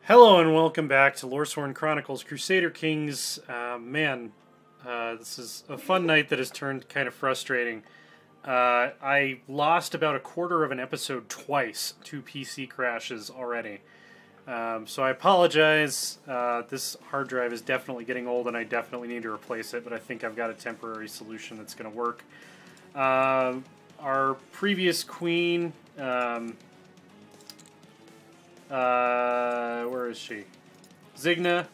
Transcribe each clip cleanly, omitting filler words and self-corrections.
Hello and welcome back to Loresworn Chronicles, Crusader Kings. This is a fun night that has turned kind of frustrating. I lost about a quarter of an episode twice to PC crashes already. So I apologize. This hard drive is definitely getting old and I definitely need to replace it, but I think I've got a temporary solution that's going to work. Our previous queen... where is she? Zigna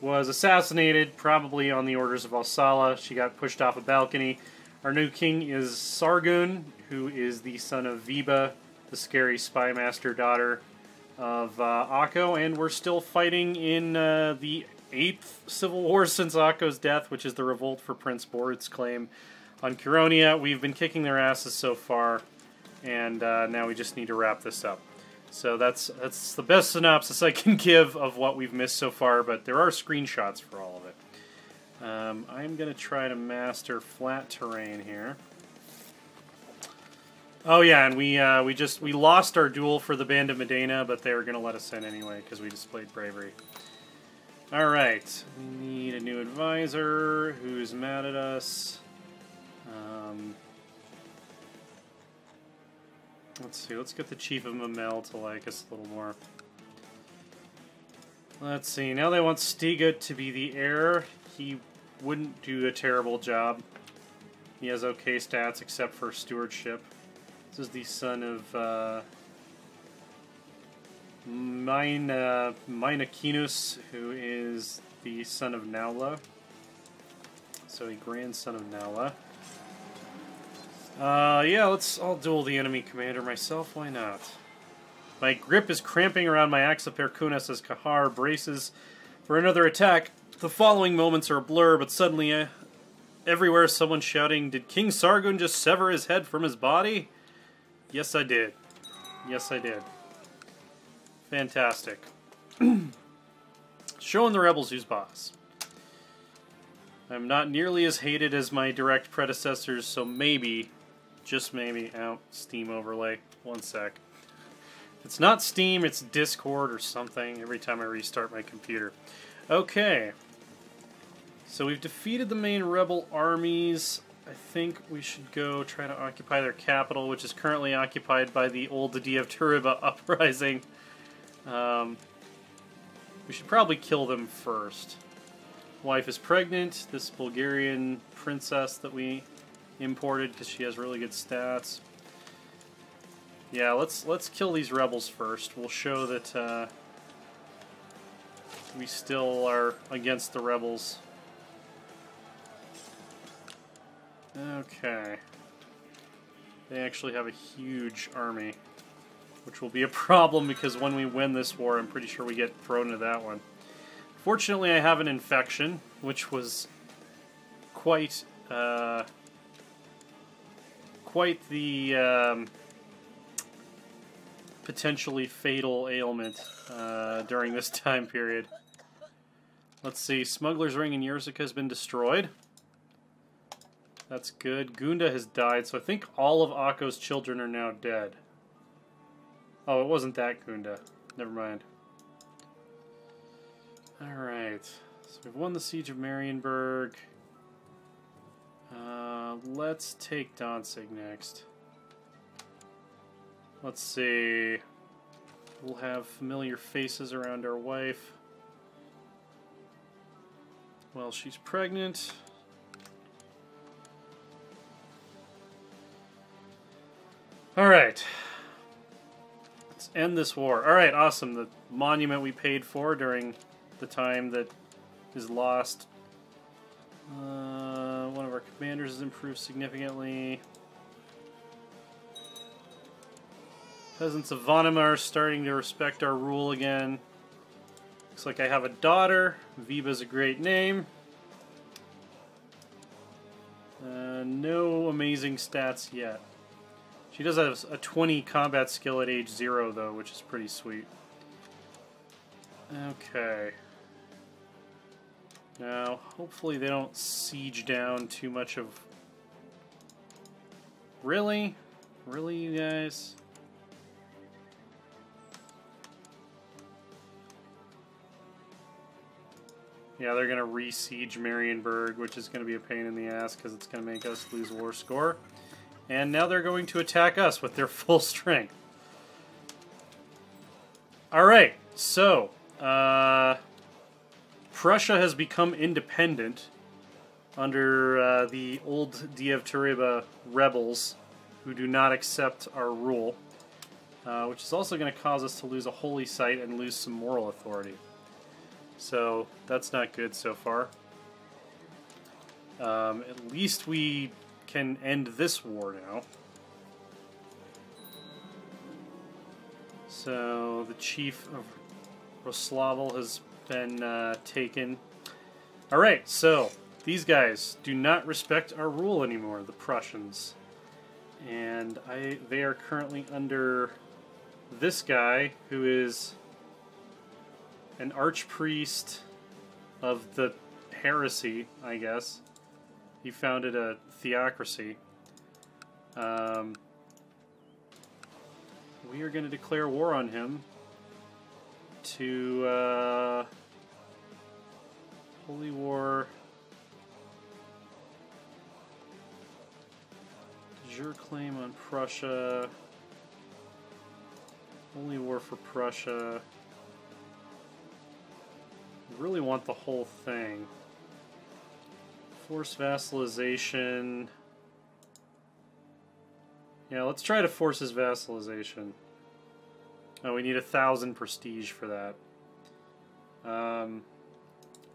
was assassinated, probably on the orders of Alsala. She got pushed off a balcony. Our new king is Sargun, who is the son of Viba, the scary spy master daughter of Akko, and we're still fighting in the 8th civil war since Akko's death, which is the revolt for Prince Borod's claim on Curonia. We've been kicking their asses so far, and now we just need to wrap this up. So that's the best synopsis I can give of what we've missed so far, but there are screenshots for all of it. I'm going to try to master flat terrain here. Oh yeah, and we lost our duel for the Band of Medina, but they were going to let us in anyway because we displayed bravery. Alright, we need a new advisor who's mad at us. Let's see, let's get the Chief of Mamel to like us a little more. Let's see, now they want Stiga to be the heir. He wouldn't do a terrible job. He has okay stats except for stewardship. This is the son of Minakinus, who is the son of Naula. So a grandson of Naula. Yeah, I'll duel the enemy commander myself, why not? My grip is cramping around my Axa Perkunas as Kahar braces for another attack. The following moments are a blur, but suddenly, everywhere someone's shouting, "Did King Sargun just sever his head from his body?" Yes, I did. Yes, I did. Fantastic. Showing the rebels who's boss. I'm not nearly as hated as my direct predecessors, so maybe... just maybe. Ow, Steam overlay. One sec. It's not Steam, it's Discord or something every time I restart my computer. Okay. So we've defeated the main rebel armies. I think we should go try to occupy their capital, which is currently occupied by the old Diev Turiba uprising. We should probably kill them first. Wife is pregnant. This Bulgarian princess that we imported because she has really good stats. Yeah, let's kill these rebels first. We'll show that we still are against the rebels. Okay. They actually have a huge army, which will be a problem because when we win this war, I'm pretty sure we get thrown into that one. Fortunately, I have an infection, which was quite the potentially fatal ailment during this time period. Let's see, Smuggler's Ring in Yersica has been destroyed. That's good. Gunda has died, so I think all of Akko's children are now dead. Oh, it wasn't that Gunda. Never mind. Alright, so we've won the Siege of Marienburg. Let's take Danzig next. Let's see. We'll have familiar faces around our wife. Well, she's pregnant. Alright. Let's end this war. Alright, awesome. The monument we paid for during the time that is lost. One of our commanders has improved significantly. Peasants of Vanamar are starting to respect our rule again. Looks like I have a daughter. Viba's a great name. No amazing stats yet. She does have a 20 combat skill at age 0, though, which is pretty sweet. Okay. Now, hopefully they don't siege down too much of... Really? Really, you guys? Yeah, they're going to re-siege Marienburg, which is going to be a pain in the ass because it's going to make us lose war score. And now they're going to attack us with their full strength. Alright, so Prussia has become independent under the old Dievturiba rebels who do not accept our rule, which is also going to cause us to lose a holy site and lose some moral authority. So that's not good so far. At least we can end this war now. So the chief of Roslavel has been taken. Alright, so these guys do not respect our rule anymore, the Prussians. And they are currently under this guy, who is an archpriest of the heresy, I guess. He founded a theocracy. We are going to declare war on him to Holy War. De jure claim on Prussia. Holy War for Prussia. We really want the whole thing. Force vassalization. Yeah, let's try to force his vassalization. Oh, we need 1,000 prestige for that.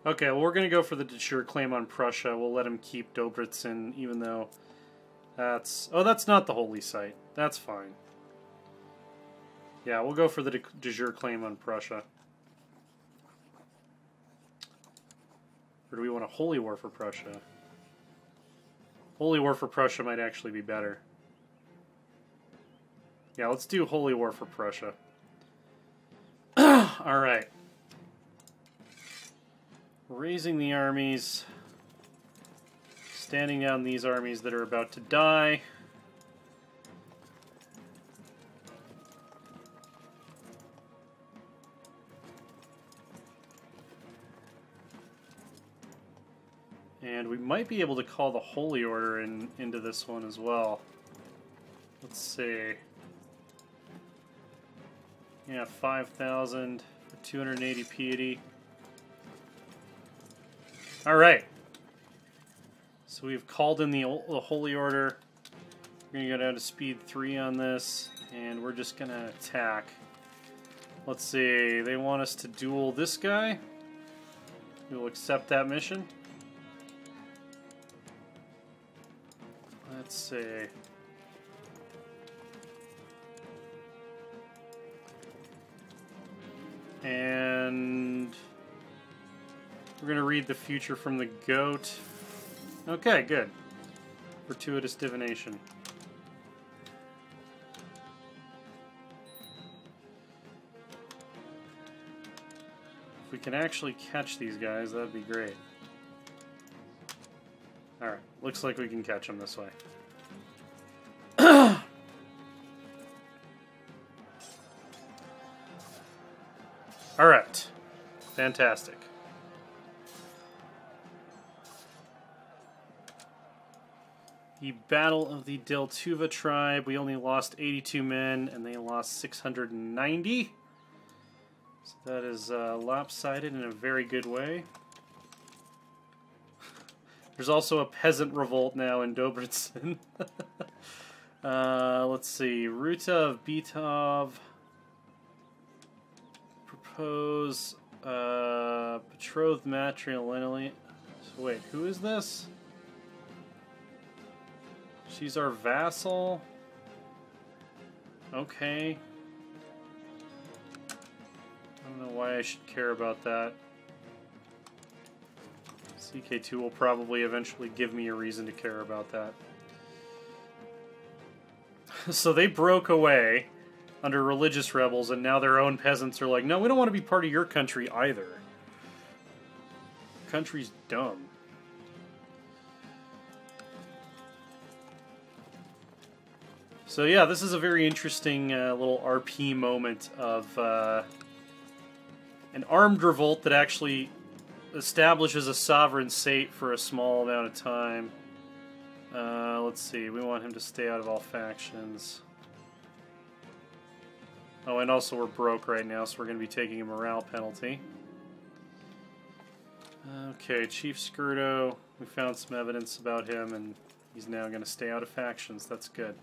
Okay, well, we're going to go for the de jure claim on Prussia. We'll let him keep Dobrzhin, even though that's... Oh, that's not the holy site. That's fine. Yeah, we'll go for the de jure claim on Prussia. Or do we want a holy war for Prussia? Holy war for Prussia might actually be better. Yeah, let's do holy war for Prussia. Alright. Raising the armies. Standing down these armies that are about to die. And we might be able to call the Holy Order into this one as well. Let's see. Yeah, 5,000 for 280 piety. Alright. So we've called in the Holy Order. We're going to go down to speed 3 on this, and we're just going to attack. Let's see. They want us to duel this guy. We'll accept that mission. Let's see. And we're going to read the future from the goat. Okay, good. Fortuitous divination. If we can actually catch these guys, that'd be great. Alright, looks like we can catch them this way. Alright. Fantastic. The Battle of the Deltuva tribe, we only lost 82 men, and they lost 690. So that is lopsided in a very good way. There's also a peasant revolt now in Dobrzhin. Let's see. Ruta of Bitov. Propose betrothed matrilineally. So wait, who is this? She's our vassal. Okay. I don't know why I should care about that. CK2 will probably eventually give me a reason to care about that. So they broke away under religious rebels, and now their own peasants are like, no, we don't want to be part of your country either. Country's dumb. So yeah, this is a very interesting little RP moment of an armed revolt that actually establishes a sovereign state for a small amount of time. Let's see, we want him to stay out of all factions. Oh, and also we're broke right now, so we're going to be taking a morale penalty. Okay, Chief Skirto, we found some evidence about him, and he's now going to stay out of factions. That's good.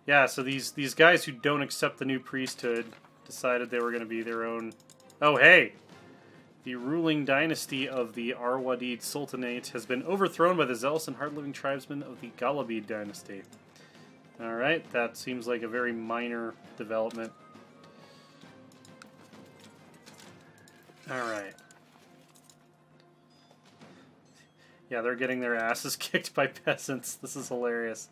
Yeah, so these guys who don't accept the new priesthood decided they were going to be their own... Oh, hey! The ruling dynasty of the Arwadid Sultanate has been overthrown by the zealous and hard-living tribesmen of the Galabid dynasty. Alright, that seems like a very minor development. Alright. Yeah, they're getting their asses kicked by peasants. This is hilarious.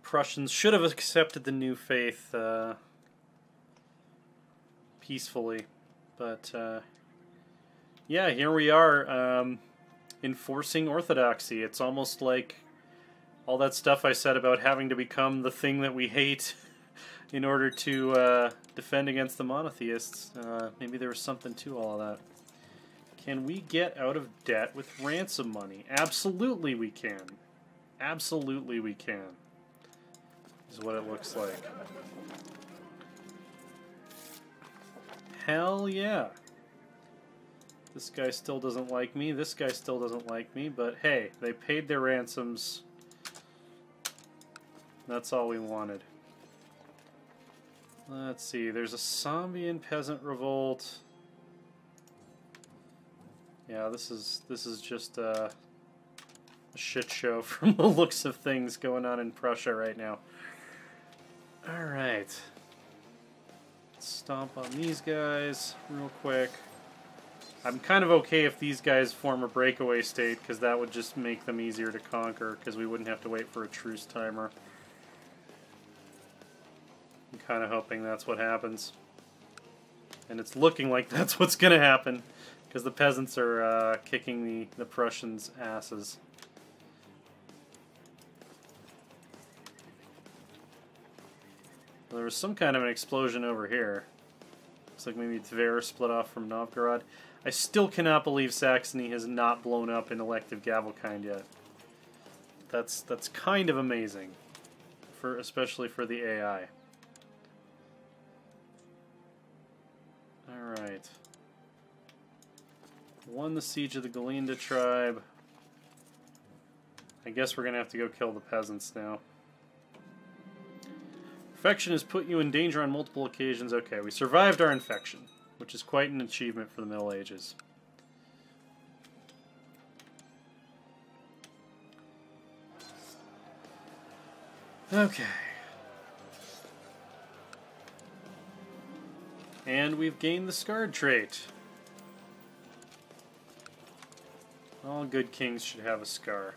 Prussians should have accepted the new faith peacefully, but yeah, here we are enforcing orthodoxy. It's almost like all that stuff I said about having to become the thing that we hate in order to defend against the monotheists. Maybe there was something to all of that. Can we get out of debt with ransom money? Absolutely we can. Absolutely we can. Is what it looks like. Hell yeah. This guy still doesn't like me. This guy still doesn't like me. But hey, they paid their ransoms. That's all we wanted. Let's see. There's a Sambian peasant revolt. Yeah, this is just a shit show from the looks of things going on in Prussia right now. Alright. Stomp on these guys real quick. I'm kind of okay if these guys form a breakaway state, because that would just make them easier to conquer, because we wouldn't have to wait for a truce timer. I'm kind of hoping that's what happens. And it's looking like that's what's going to happen, because the peasants are kicking the Prussians' asses. There was some kind of an explosion over here. Looks like maybe Tver split off from Novgorod. I still cannot believe Saxony has not blown up in elective Gavelkind yet. That's kind of amazing, especially for the AI. All right. Won the siege of the Galinda tribe. I guess we're gonna have to go kill the peasants now. Infection has put you in danger on multiple occasions. Okay, we survived our infection, which is quite an achievement for the Middle Ages. Okay. And we've gained the Scarred trait. All good kings should have a scar.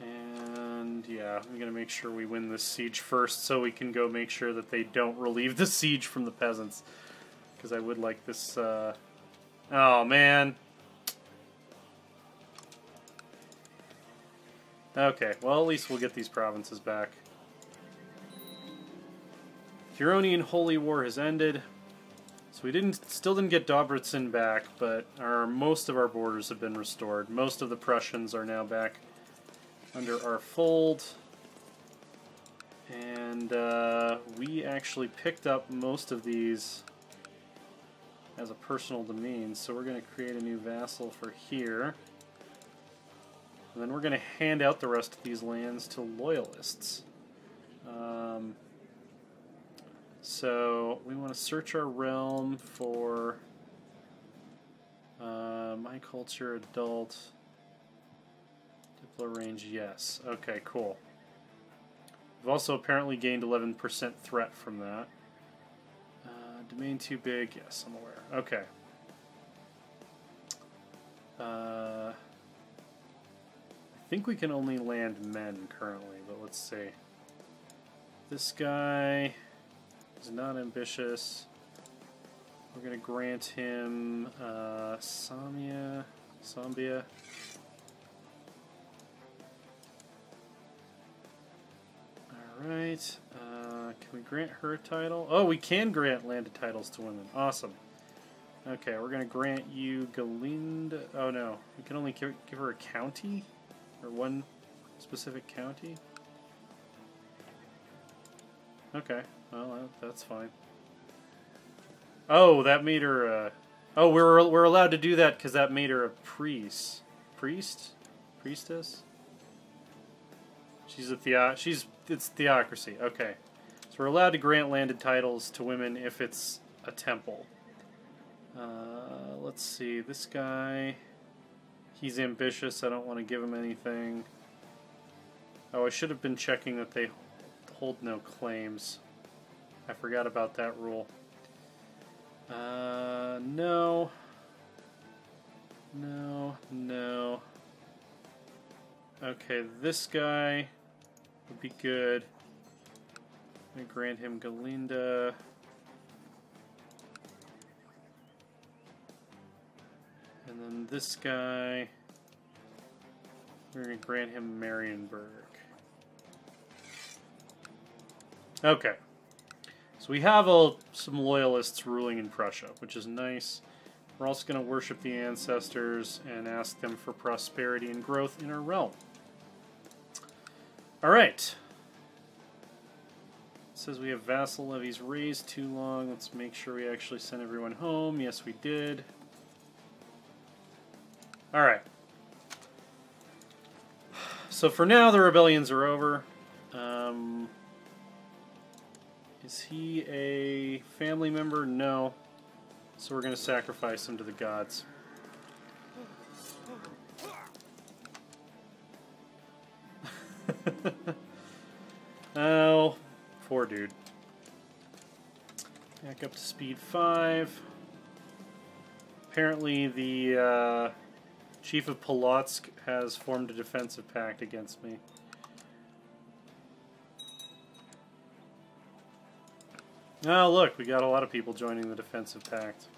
And yeah, I'm gonna make sure we win this siege first so we can go make sure that they don't relieve the siege from the peasants. Because I would like this, Oh, man. Okay, well, at least we'll get these provinces back. Curonian Holy War has ended. So we still didn't get Dobrzhin back, but most of our borders have been restored. Most of the Prussians are now back under our fold, and we actually picked up most of these as a personal domain, so we're going to create a new vassal for here, and then we're going to hand out the rest of these lands to loyalists. So we want to search our realm for my culture, adult, range, yes. Okay, cool. We've also apparently gained 11% threat from that. Domain too big? Yes, I'm aware. Okay. I think we can only land men currently, but let's see. This guy is not ambitious. We're going to grant him Sambia. Alright. Can we grant her a title? Oh, we can grant landed titles to women. Awesome. Okay, we're going to grant you Galinda. Oh, no. We can only give her a county? Or one specific county? Okay. Well, that's fine. Oh, that made her... Oh, we're allowed to do that because that made her a priest. Priest? Priestess? She's a it's theocracy. Okay. So we're allowed to grant landed titles to women if it's a temple. Let's see. This guy, he's ambitious. I don't want to give him anything. Oh, I should have been checking that they hold no claims. I forgot about that rule. No. No, no. Okay, this guy would be good. I'm gonna grant him Galinda. And then this guy, we're gonna grant him Marienburg. Okay. So we have some loyalists ruling in Prussia, which is nice. We're also going to worship the ancestors and ask them for prosperity and growth in our realm. Alright. It says we have vassal levies raised too long. Let's make sure we actually sent everyone home. Yes, we did. Alright. So for now, the rebellions are over. Is he a family member? No. So we're going to sacrifice him to the gods. Oh, poor dude. Back up to speed 5. Apparently the chief of Polotsk has formed a defensive pact against me. Oh, look, we got a lot of people joining the defensive pact.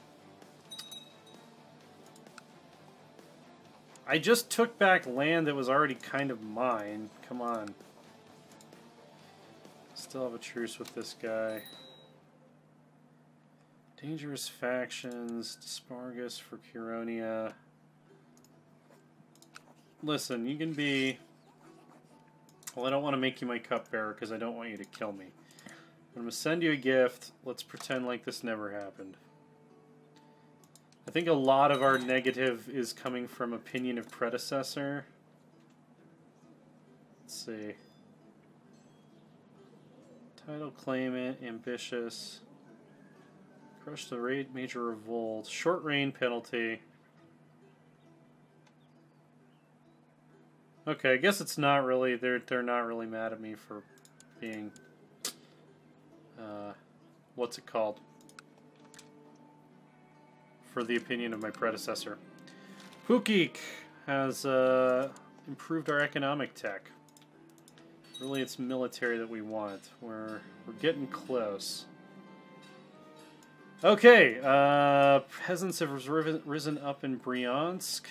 I just took back land that was already kind of mine. Come on. Still have a truce with this guy. Dangerous factions. Dispargus for Curonia. Listen, you can be... Well, I don't want to make you my cupbearer because I don't want you to kill me. I'm going to send you a gift. Let's pretend like this never happened. I think a lot of our negative is coming from opinion of predecessor. Let's see. Title claimant, ambitious. Crush the raid, major revolt. Short reign penalty. Okay, I guess it's not really, they're not really mad at me for being... what's it called? For the opinion of my predecessor. Pukik has improved our economic tech. Really, it's military that we want. We're getting close. Okay, peasants have risen up in Bryansk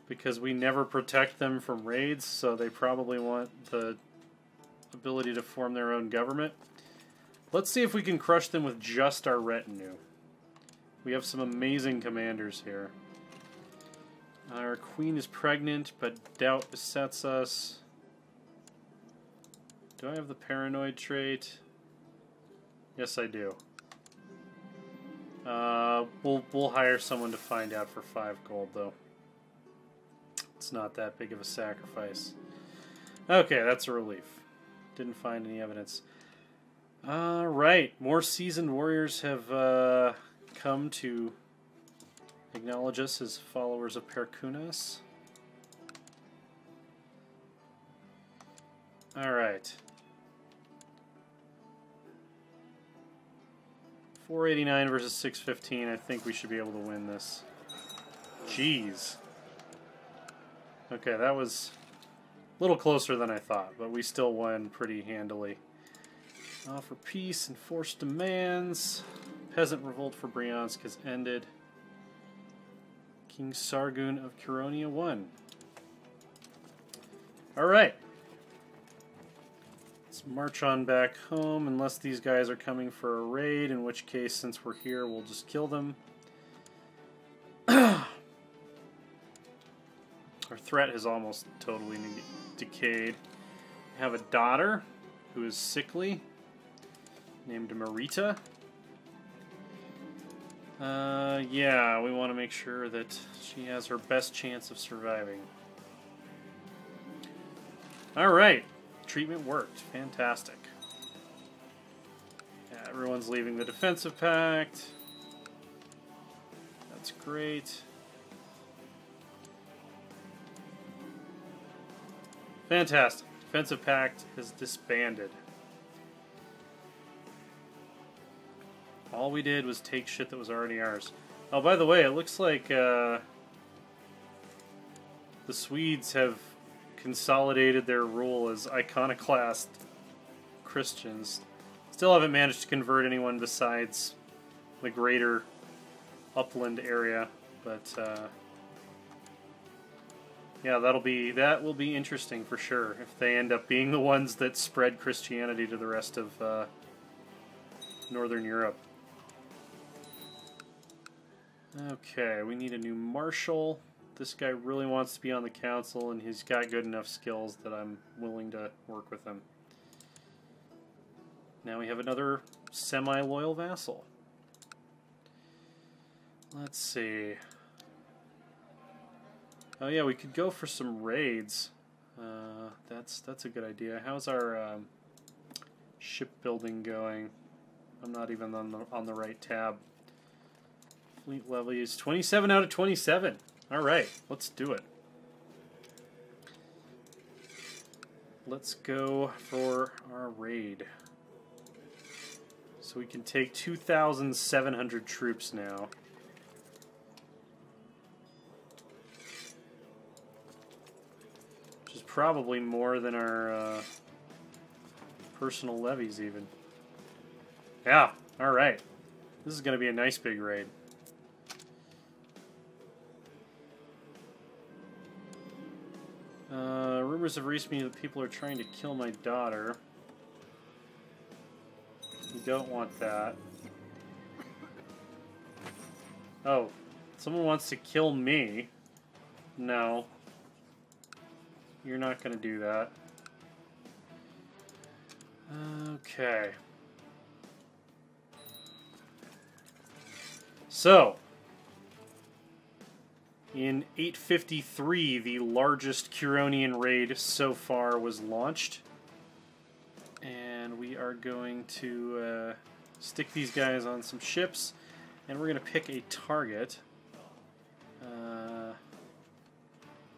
because we never protect them from raids, so they probably want the ability to form their own government. Let's see if we can crush them with just our retinue. We have some amazing commanders here. Our queen is pregnant, but doubt besets us. Do I have the paranoid trait? Yes, I do. We'll hire someone to find out for 5 gold, though. It's not that big of a sacrifice. Okay, that's a relief. Didn't find any evidence. Right, more seasoned warriors have come to acknowledge us as followers of Perkunas. Alright. 489 versus 615. I think we should be able to win this. Jeez. Okay, that was a little closer than I thought, but we still won pretty handily. Offer peace, enforce demands. Peasant revolt for Bryansk has ended. King Sargun of Curonia won. Alright. march on back home, unless these guys are coming for a raid, in which case, since we're here, we'll just kill them. Our threat has almost totally decayed. We have a daughter who is sickly, named Marita. Yeah, we want to make sure that she has her best chance of surviving. Alright, treatment worked. Fantastic. Yeah, everyone's leaving the defensive pact. That's great. Fantastic. Defensive pact has disbanded. All we did was take shit that was already ours. Oh, by the way, it looks like the Swedes have consolidated their rule as iconoclast Christians. Still haven't managed to convert anyone besides the greater upland area, but yeah, that will be interesting for sure if they end up being the ones that spread Christianity to the rest of Northern Europe. Okay, we need a new marshal. This guy really wants to be on the council, and he's got good enough skills that I'm willing to work with him. Now we have another semi-loyal vassal. Let's see. Oh yeah, we could go for some raids. That's a good idea. How's our shipbuilding going? I'm not even on the right tab. Fleet levies 27 out of 27. All right, let's do it. Let's go for our raid. So we can take 2,700 troops now. Which is probably more than our personal levies even. Yeah, all right. This is going to be a nice big raid. Rumors have reached me that people are trying to kill my daughter. You don't want that. Oh, someone wants to kill me. No. You're not going to do that. Okay. So, in 853, the largest Curonian raid so far was launched. And we are going to stick these guys on some ships, and we're going to pick a target.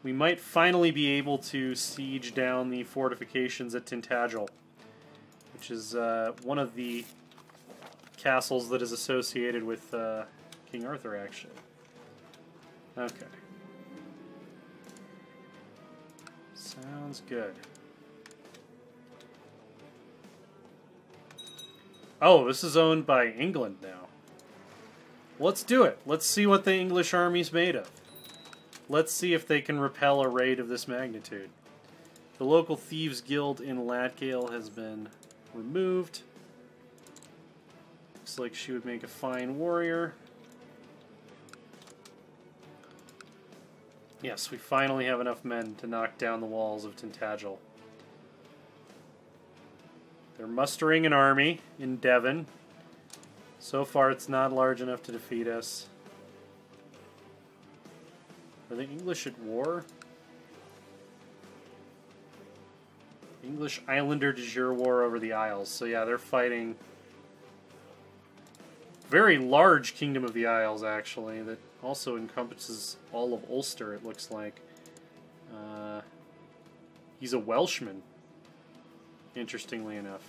We might finally be able to siege down the fortifications at Tintagel, which is one of the castles that is associated with King Arthur, actually. Okay. Sounds good. Oh, this is owned by England now. Let's do it. Let's see what the English army's made of. Let's see if they can repel a raid of this magnitude. The local thieves guild in Latgale has been removed. Looks like she would make a fine warrior. Yes, we finally have enough men to knock down the walls of Tintagel. They're mustering an army in Devon. So far, it's not large enough to defeat us. Are the English at war? English Islander de jure war over the Isles. So yeah, they're fighting. Very large Kingdom of the Isles, actually, that also encompasses all of Ulster, it looks like. He's a Welshman, interestingly enough.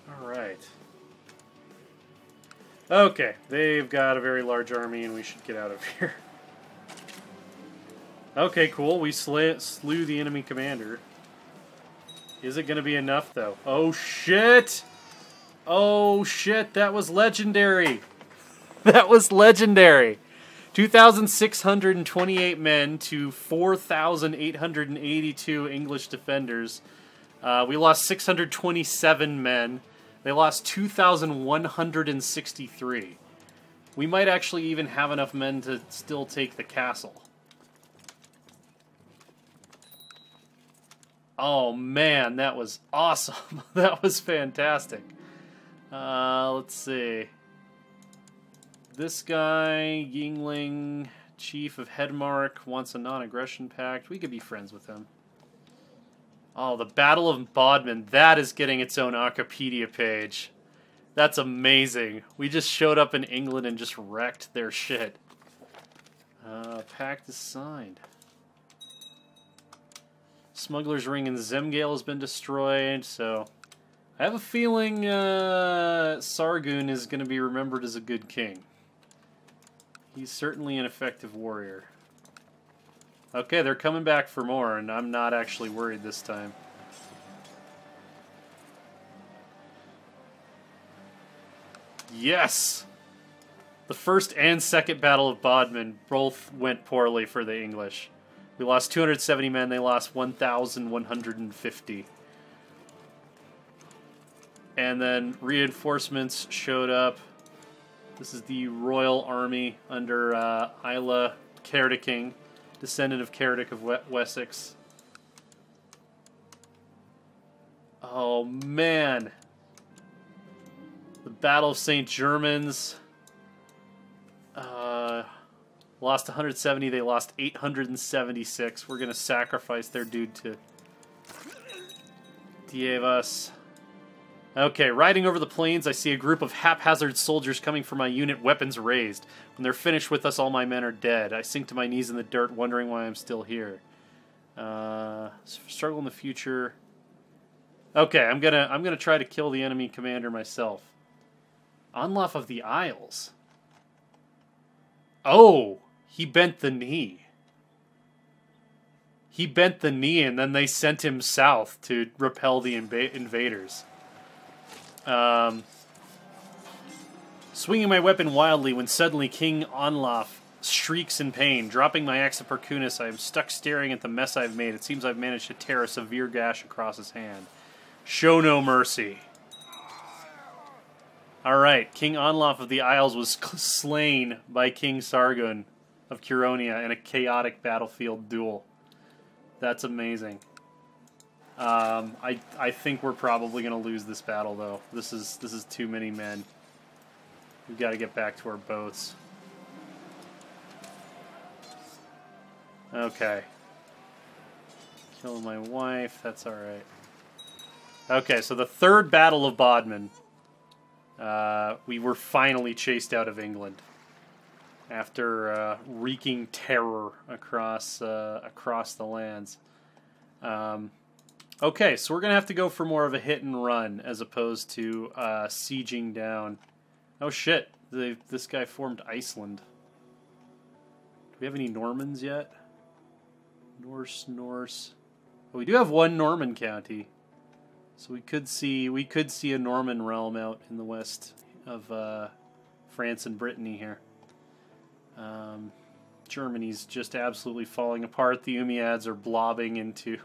Alright. Okay, they've got a very large army, and we should get out of here. Okay, cool. We slew the enemy commander. Is it going to be enough, though? Oh, shit! Oh, shit, that was legendary! That was legendary! 2,628 men to 4,882 English defenders. We lost 627 men. They lost 2,163. We might actually even have enough men to still take the castle. Oh man, that was awesome. That was fantastic. Let's see. This guy, Yingling, Chief of Headmark, wants a non-aggression pact. We could be friends with him. Oh, the Battle of Bodmin. That is getting its own Wikipedia page. That's amazing. We just showed up in England and just wrecked their shit. Pact is signed. Smuggler's Ring in Zemgale has been destroyed, so... I have a feeling Sargon is going to be remembered as a good king. He's certainly an effective warrior. Okay, they're coming back for more, and I'm not actually worried this time. Yes! The first and second Battle of Bodmin both went poorly for the English. We lost 270 men, they lost 1,150. And then reinforcements showed up. This is the Royal Army under Isla Cerediking, descendant of Ceredic of Wessex. Oh, man. The Battle of St. Germans. Lost 170, they lost 876. We're going to sacrifice their dude to Dievas. Okay, riding over the plains, I see a group of haphazard soldiers coming for my unit, weapons raised. When they're finished with us, all my men are dead. I sink to my knees in the dirt, wondering why I'm still here. Struggle in the future. Okay, I'm gonna try to kill the enemy commander myself. Onlaf of the Isles. Oh, he bent the knee. He bent the knee, and then they sent him south to repel the invaders. Swinging my weapon wildly when suddenly King Onlaf shrieks in pain. Dropping my axe at Perkunis, I am stuck staring at the mess I've made. It seems I've managed to tear a severe gash across his hand. Show no mercy. Alright, King Onlaf of the Isles was slain by King Sargon of Curonia in a chaotic battlefield duel. That's amazing. I think we're probably going to lose this battle, though. This is too many men. We've got to get back to our boats. Okay. Killing my wife, that's alright. Okay, so the third Battle of Bodmin. We were finally chased out of England. After wreaking terror across the lands. Okay, so we're going to have to go for more of a hit and run as opposed to sieging down. Oh shit, this guy formed Iceland. Do we have any Normans yet? Norse. Oh, we do have one Norman county. So we could see a Norman realm out in the west of France and Brittany here. Germany's just absolutely falling apart. The Umayyads are blobbing into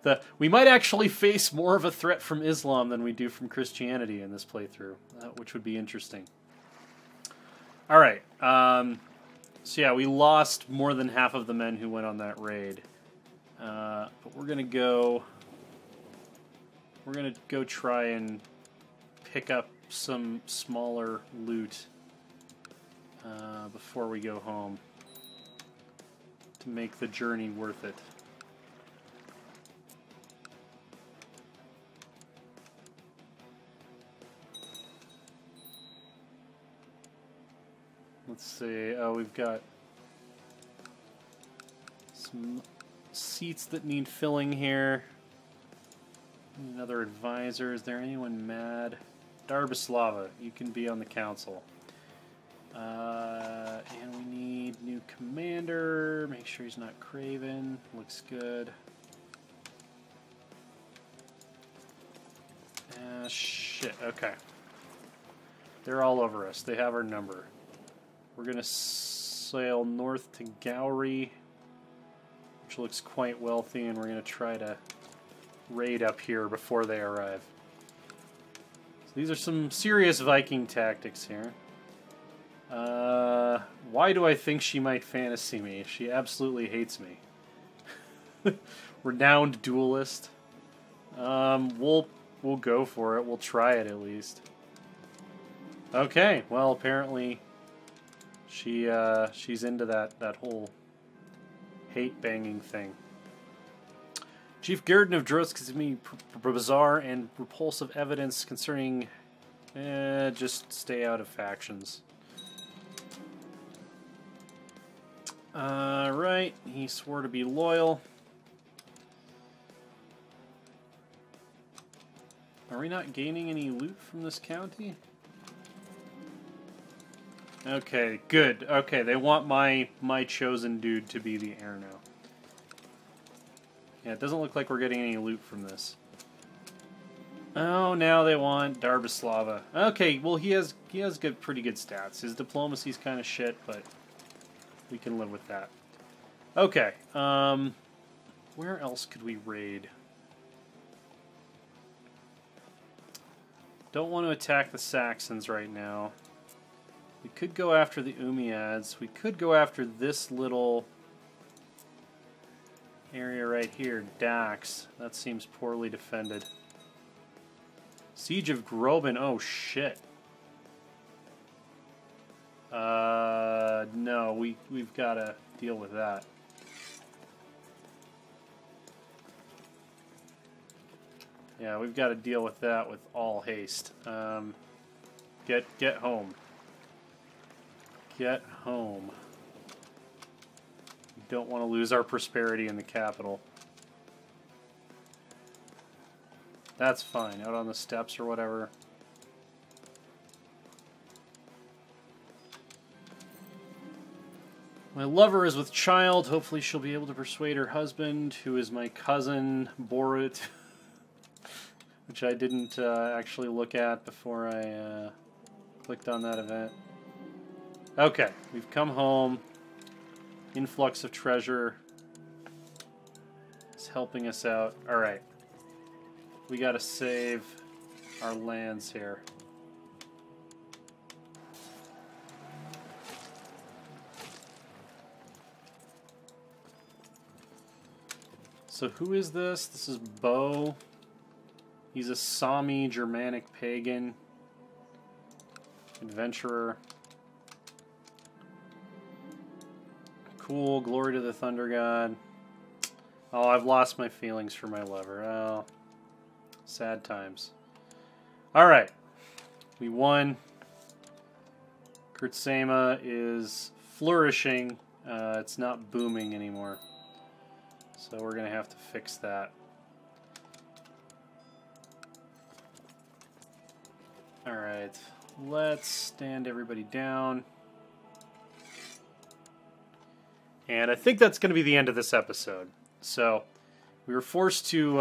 the... We might actually face more of a threat from Islam than we do from Christianity in this playthrough, which would be interesting. Alright, so yeah, we lost more than half of the men who went on that raid. But we're gonna go try and pick up some smaller loot before we go home to make the journey worth it. Let's see. Oh, we've got some seats that need filling here. Another advisor. Is there anyone mad? Darbislava, you can be on the council. And we need new commander. Make sure he's not Craven. Looks good. Shit, okay. They're all over us. They have our number. We're gonna sail north to Gowrie, which looks quite wealthy, and we're going to try to raid up here before they arrive. So these are some serious Viking tactics here. Why do I think she might fantasy me? She absolutely hates me. Renowned duelist. We'll go for it. We'll try it at least. Okay, well apparently she's into that whole hate banging thing. Chief Garden of Droth gives me bizarre and repulsive evidence concerning. Just stay out of factions. Right, he swore to be loyal. Are we not gaining any loot from this county? Okay, good. Okay, they want my chosen dude to be the heir now. Yeah, it doesn't look like we're getting any loot from this. Oh, now they want Darbislava. Okay, well he has pretty good stats. His diplomacy's kind of shit, but we can live with that. Okay, where else could we raid? Don't want to attack the Saxons right now. We could go after the Umayyads. We could go after this little area right here, Dax. That seems poorly defended. Siege of Groban. Oh, shit. No, we've got to deal with that. Yeah, we've got to deal with that with all haste. Get home. Get home. We don't want to lose our prosperity in the capital. That's fine. Out on the steppes or whatever. My lover is with child. Hopefully she'll be able to persuade her husband, who is my cousin, Borut, which I didn't actually look at before I clicked on that event. Okay, we've come home. Influx of treasure is helping us out. Alright. We gotta save our lands here. So who is this? This is Bo. He's a Sami Germanic pagan. Adventurer. Cool, glory to the Thunder God. Oh, I've lost my feelings for my lover. Oh, sad times. Alright, we won. Kurtzema is flourishing. It's not booming anymore. So we're going to have to fix that. Alright, let's stand everybody down. And I think that's going to be the end of this episode. So, we were forced to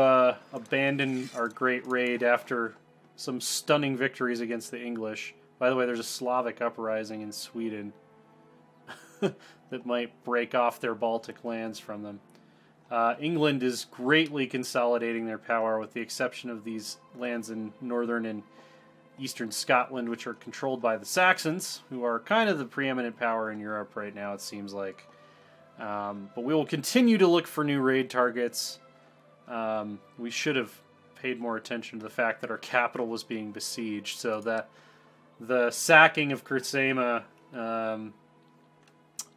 abandon our great raid after some stunning victories against the English. By the way, there's a Slavic uprising in Sweden that might break off their Baltic lands from them. England is greatly consolidating their power, with the exception of these lands in northern and eastern Scotland, which are controlled by the Saxons, who are kind of the preeminent power in Europe right now, it seems like. But we will continue to look for new raid targets. We should have paid more attention to the fact that our capital was being besieged, so that the sacking of Kurtzema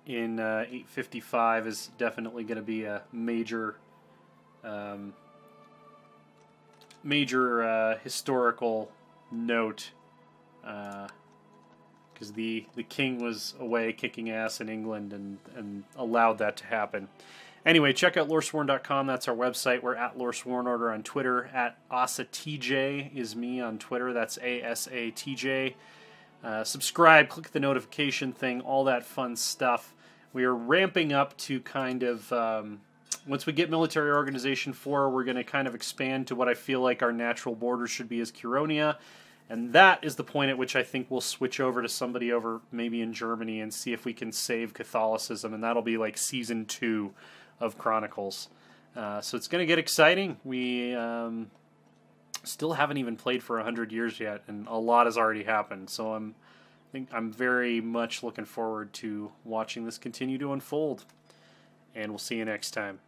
in 855 is definitely going to be a major historical note, because the king was away kicking ass in England and allowed that to happen. Anyway, check out Loresworn.com. That's our website. We're at Loresworn Order on Twitter. At AsaTJ is me on Twitter. That's ASATJ. Subscribe, click the notification thing, all that fun stuff. We are ramping up to kind of, once we get Military Organization 4, we're going to kind of expand to what I feel like our natural border should be as Curonia. And that is the point at which I think we'll switch over to somebody over maybe in Germany and see if we can save Catholicism, and that'll be like Season 2 of Chronicles. So it's going to get exciting. We still haven't even played for 100 years yet, and a lot has already happened. So I'm very much looking forward to watching this continue to unfold. And we'll see you next time.